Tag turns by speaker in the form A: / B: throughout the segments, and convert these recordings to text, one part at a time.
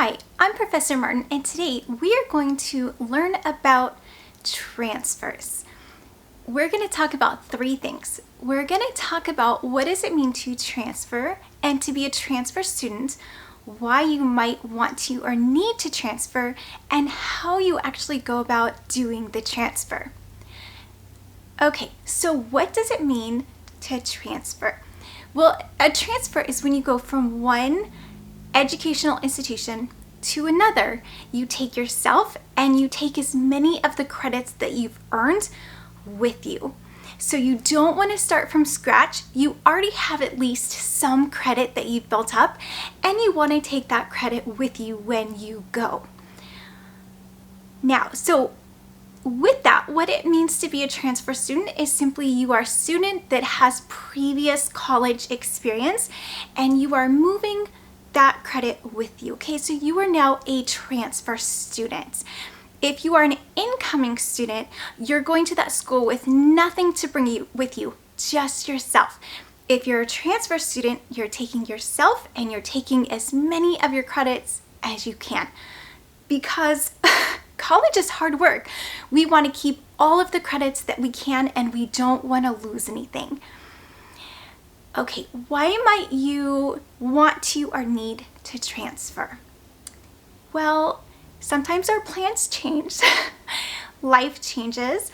A: Hi, I'm Professor Martin, and today we are going to learn about transfers. We're going to talk about three things. We're going to talk about what does it mean to transfer and to be a transfer student, why you might want to or need to transfer, and how you actually go about doing the transfer. Okay, so what does it mean to transfer? Well, a transfer is when you go from one educational institution to another. You take yourself and you take as many of the credits that you've earned with you. So you don't want to start from scratch. You already have at least some credit that you've built up, and you want to take that credit with you when you go. Now, so with that, what it means to be a transfer student is simply you are a student that has previous college experience and you are moving that credit with you. Okay, so you are now a transfer student. If you are an incoming student, you're going to that school with nothing to bring you with you, just yourself. If you're a transfer student, you're taking yourself and you're taking as many of your credits as you can, because college is hard work. We want to keep all of the credits that we can, and we don't want to lose anything. Okay, why might you want to or need to transfer? Well, sometimes our plans change. Life changes.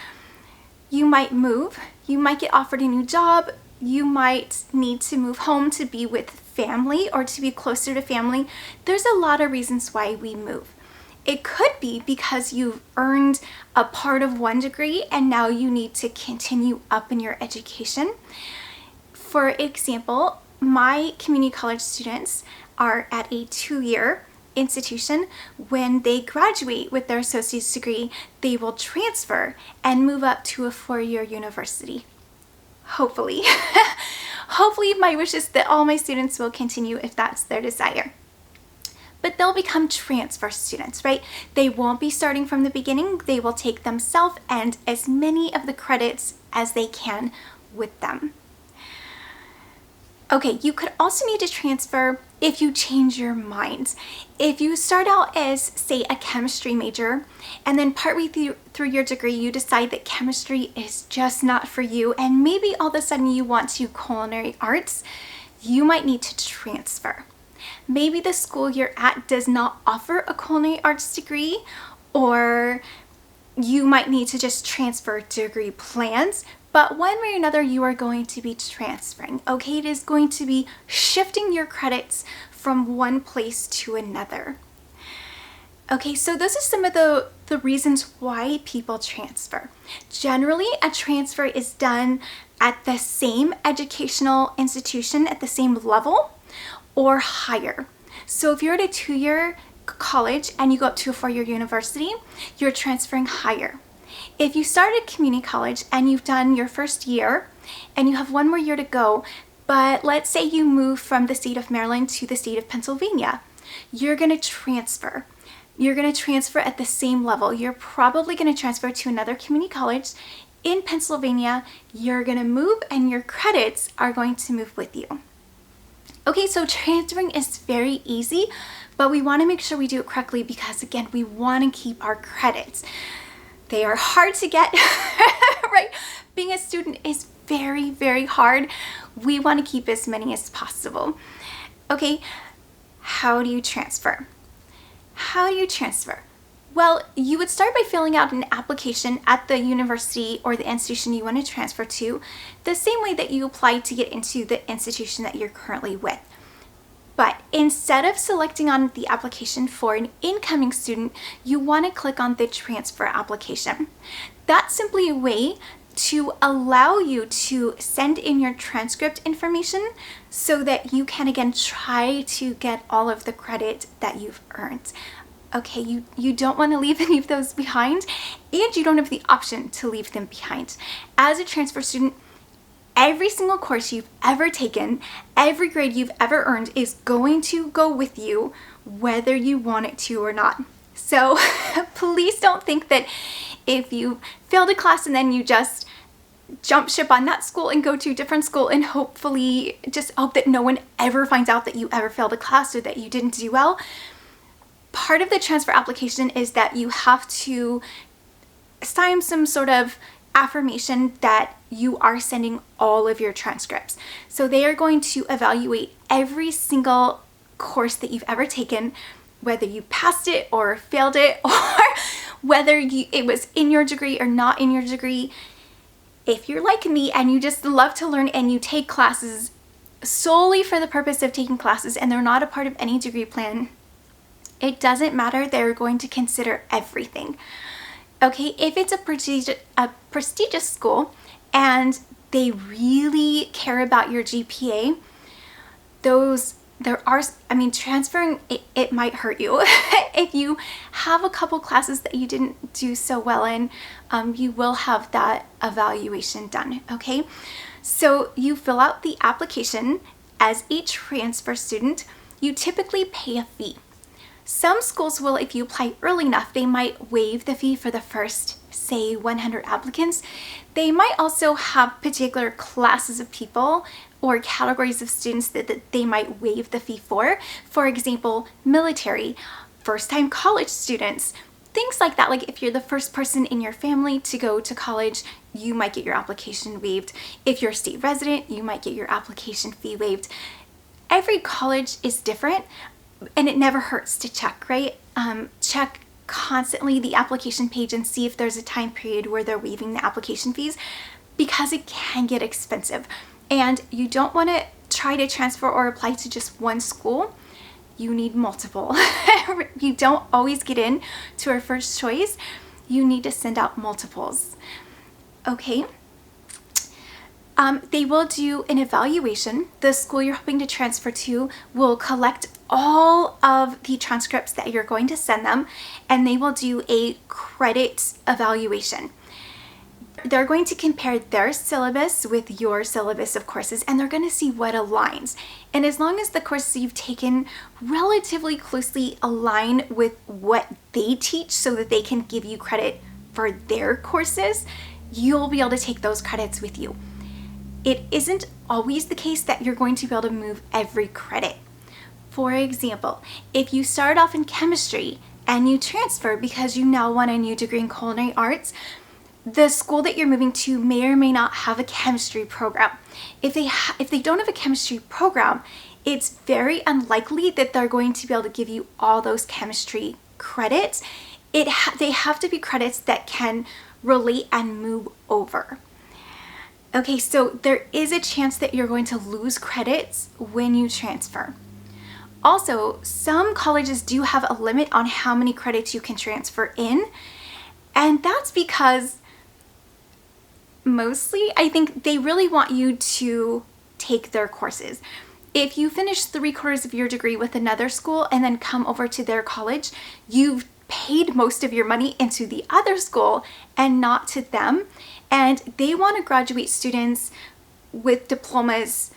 A: You might move. You might get offered a new job. You might need to move home to be with family or to be closer to family. There's a lot of reasons why we move. It could be because you've earned a part of one degree and now you need to continue up in your education. For example, my community college students are at a 2-year institution. When they graduate with their associate's degree, they will transfer and move up to a 4-year university. Hopefully. Hopefully, my wish is that all my students will continue if that's their desire. But they'll become transfer students, right? They won't be starting from the beginning. They will take themselves and as many of the credits as they can with them. Okay, you could also need to transfer if you change your mind. If you start out as, say, a chemistry major, and then partway through your degree, you decide that chemistry is just not for you, and maybe all of a sudden you want to culinary arts, you might need to transfer. Maybe the school you're at does not offer a culinary arts degree, or you might need to just transfer degree plans. But one way or another, you are going to be transferring. Okay, it is going to be shifting your credits from one place to another. Okay, so those are some of the reasons why people transfer. Generally, a transfer is done at the same educational institution, at the same level, or higher. So if you're at a 2-year college and you go up to a 4-year university, you're transferring higher. If you start at community college and you've done your first year and you have one more year to go, but let's say you move from the state of Maryland to the state of Pennsylvania, you're going to transfer. You're going to transfer at the same level. You're probably going to transfer to another community college in Pennsylvania. You're going to move and your credits are going to move with you. Okay, so transferring is very easy, but we want to make sure we do it correctly because, again, we want to keep our credits. They are hard to get, right? Being a student is very, very hard. We want to keep as many as possible. Okay, how do you transfer? How do you transfer? Well, you would start by filling out an application at the university or the institution you want to transfer to, the same way that you apply to get into the institution that you're currently with. But instead of selecting on the application for an incoming student, you want to click on the transfer application. That's simply a way to allow you to send in your transcript information so that you can again try to get all of the credit that you've earned. Okay, you don't want to leave any of those behind, and you don't have the option to leave them behind. As a transfer student, every single course you've ever taken, every grade you've ever earned is going to go with you whether you want it to or not. So please don't think that if you failed a class and then you just jump ship on that school and go to a different school and hopefully just hope that no one ever finds out that you ever failed a class or that you didn't do well. part of the transfer application is that you have to sign some sort of affirmation that you are sending all of your transcripts. So they are going to evaluate every single course that you've ever taken, whether you passed it or failed it, or whether it was in your degree or not in your degree. If you're like me and you just love to learn and you take classes solely for the purpose of taking classes and they're not a part of any degree plan, it doesn't matter. They're going to consider everything. Okay, if it's a prestigious school and they really care about your GPA, transferring, it might hurt you. If you have a couple classes that you didn't do so well in, you will have that evaluation done, okay? So you fill out the application. As a transfer student, you typically pay a fee. Some schools will, if you apply early enough, they might waive the fee for the first, say, 100 applicants. They might also have particular classes of people or categories of students that they might waive the fee for. For example, military, first-time college students, things like that. Like if you're the first person in your family to go to college, you might get your application waived. If you're a state resident, you might get your application fee waived. Every college is different, and it never hurts to check, right? Check constantly the application page and see if there's a time period where they're waiving the application fees, because it can get expensive. And you don't want to try to transfer or apply to just one school. You need multiple. You don't always get in to our first choice. You need to send out multiples. Okay. They will do an evaluation. The school you're hoping to transfer to will collect all of the transcripts that you're going to send them, and they will do a credit evaluation. They're going to compare their syllabus with your syllabus of courses, and they're going to see what aligns. And as long as the courses you've taken relatively closely align with what they teach so that they can give you credit for their courses, you'll be able to take those credits with you. It isn't always the case that you're going to be able to move every credit. For example, if you start off in chemistry and you transfer because you now want a new degree in culinary arts, the school that you're moving to may or may not have a chemistry program. If they don't have a chemistry program, it's very unlikely that they're going to be able to give you all those chemistry credits. They have to be credits that can relate and move over. Okay, so there is a chance that you're going to lose credits when you transfer. Also, some colleges do have a limit on how many credits you can transfer in, and that's because mostly, I think they really want you to take their courses. If you finish 3/4 of your degree with another school and then come over to their college, you've paid most of your money into the other school and not to them. And they want to graduate students with diplomas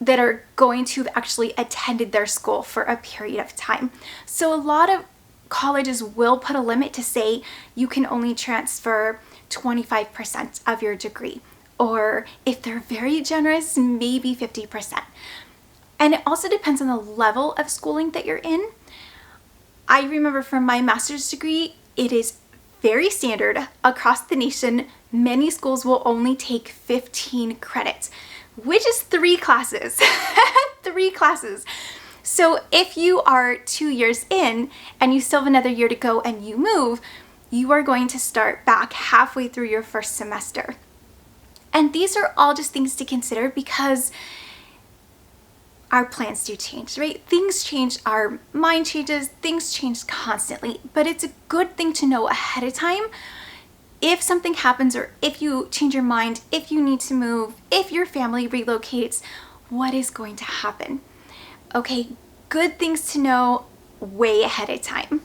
A: that are going to have actually attended their school for a period of time. So a lot of colleges will put a limit to say you can only transfer 25% of your degree, or if they're very generous, maybe 50%. And it also depends on the level of schooling that you're in. I remember from my master's degree, it is very standard across the nation. Many schools will only take 15 credits, which is 3 classes. 3 classes. So if you are 2 years in and you still have another year to go and you move, you are going to start back halfway through your first semester. And these are all just things to consider because our plans do change, right? Things change, our mind changes, things change constantly, but it's a good thing to know ahead of time if something happens, or if you change your mind, if you need to move, if your family relocates, what is going to happen. Okay, good things to know way ahead of time.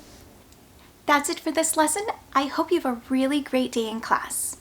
A: That's it for this lesson. I hope you have a really great day in class.